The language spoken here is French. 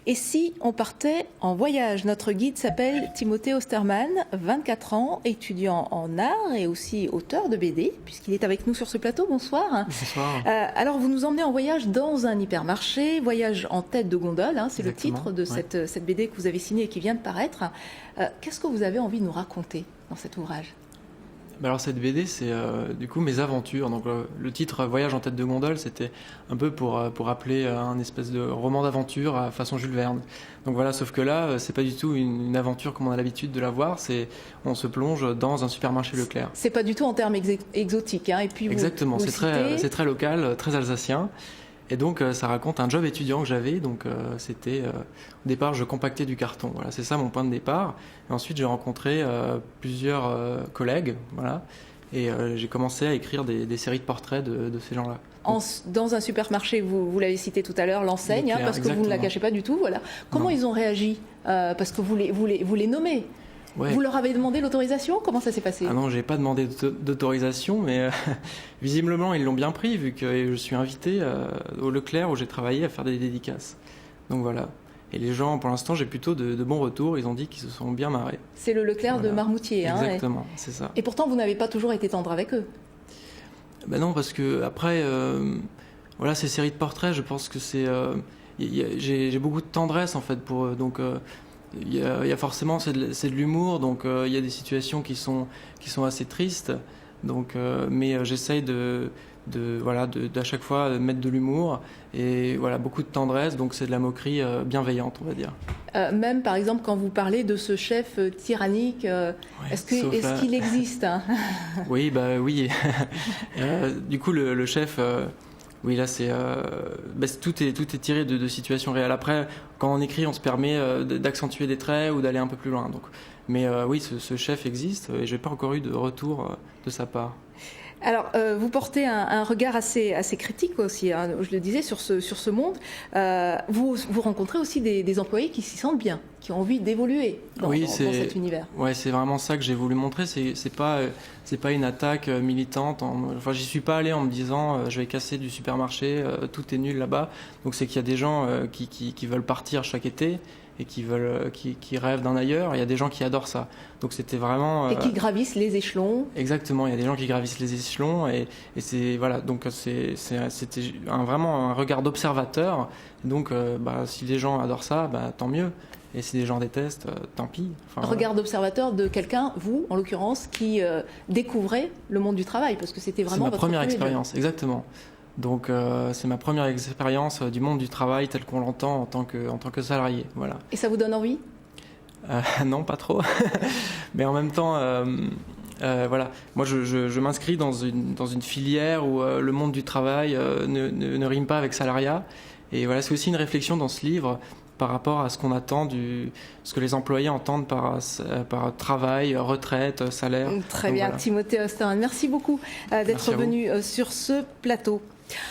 Et si on partait en voyage? Notre guide s'appelle Timothée Osterman, 24 ans, étudiant en art et aussi auteur de BD, puisqu'il est avec nous sur ce plateau. Bonsoir. Bonsoir. Alors, vous nous emmenez en voyage dans un hypermarché, voyage en tête de gondole, hein, c'est le titre de cette BD que vous avez signée et qui vient de paraître. Qu'est-ce que vous avez envie de nous raconter dans cet ouvrage? Alors cette BD, c'est du coup mes aventures. Donc le titre Voyage en tête de gondole, c'était un peu pour rappeler un espèce de roman d'aventure à façon Jules Verne. Donc voilà, sauf que là, c'est pas du tout une aventure comme on a l'habitude de la voir. On se plonge dans un supermarché Leclerc. C'est pas du tout en termes exotiques, hein. Et puis exactement, c'est très local, très alsacien. Et donc ça raconte un job étudiant que j'avais, donc c'était au départ je compactais du carton, voilà, c'est ça mon point de départ. Et ensuite j'ai rencontré plusieurs collègues, voilà, et j'ai commencé à écrire des séries de portraits de ces gens-là. Dans un supermarché, vous l'avez cité tout à l'heure, l'enseigne, hein, parce que exactement. vous ne la cachez pas du tout, voilà. Comment ils ont réagi parce que vous les nommez? Ouais. Vous leur avez demandé l'autorisation? Comment ça s'est passé? Ah non, j'ai pas demandé d'autorisation, mais visiblement ils l'ont bien pris vu que je suis invité au Leclerc où j'ai travaillé à faire des dédicaces. Donc voilà. Et les gens, pour l'instant, j'ai plutôt de bons retours. Ils ont dit qu'ils se sont bien marrés. C'est le Leclerc de Marmoutier, hein? Exactement, c'est ça. Et pourtant, vous n'avez pas toujours été tendre avec eux? Ben non, parce que après, voilà, ces séries de portraits, je pense que c'est, j'ai beaucoup de tendresse en fait pour eux. Donc il y a forcément c'est de l'humour, donc il y a des situations qui sont assez tristes, donc mais j'essaye d'à chaque fois mettre de l'humour et voilà, beaucoup de tendresse, donc c'est de la moquerie bienveillante, on va dire. Même par exemple quand vous parlez de ce chef tyrannique, est-ce qu'il existe, hein? Oui, bah oui. Du coup le chef, oui, là tout est tiré de situations réelles. Après, quand on écrit, on se permet d'accentuer des traits ou d'aller un peu plus loin. Donc, mais oui, ce chef existe et j'ai pas encore eu de retour de sa part. Alors, vous portez un regard assez critique aussi, hein, je le disais, sur ce monde. Vous rencontrez aussi des employés qui s'y sentent bien, qui ont envie d'évoluer dans cet univers. Oui, c'est vraiment ça que j'ai voulu montrer. C'est pas une attaque militante. Enfin, j'y suis pas allé en me disant je vais casser du supermarché, tout est nul là-bas. Donc c'est qu'il y a des gens qui veulent partir chaque été et qui rêvent d'un ailleurs. Il y a des gens qui adorent ça. Donc c'était vraiment et qui gravissent les échelons. Exactement, il y a des gens qui gravissent les échelons et c'est voilà, donc c'était vraiment un regard d'observateur. Donc si les gens adorent ça, tant mieux. Et si les gens détestent, tant pis. Enfin, regard d'observateur de quelqu'un, vous en l'occurrence, qui découvrez le monde du travail, parce que c'était vraiment votre première expérience, exactement. Donc c'est ma première expérience du monde du travail tel qu'on l'entend en tant que salarié, voilà. Et ça vous donne envie? Non, pas trop. Mais en même temps, voilà, moi je m'inscris dans une filière où le monde du travail ne rime pas avec salariat. Et voilà, c'est aussi une réflexion dans ce livre par rapport à ce qu'on attend ce que les employés entendent par travail, retraite, salaire. Très bien, voilà. Timothée Osterman, merci beaucoup d'être venu sur ce plateau.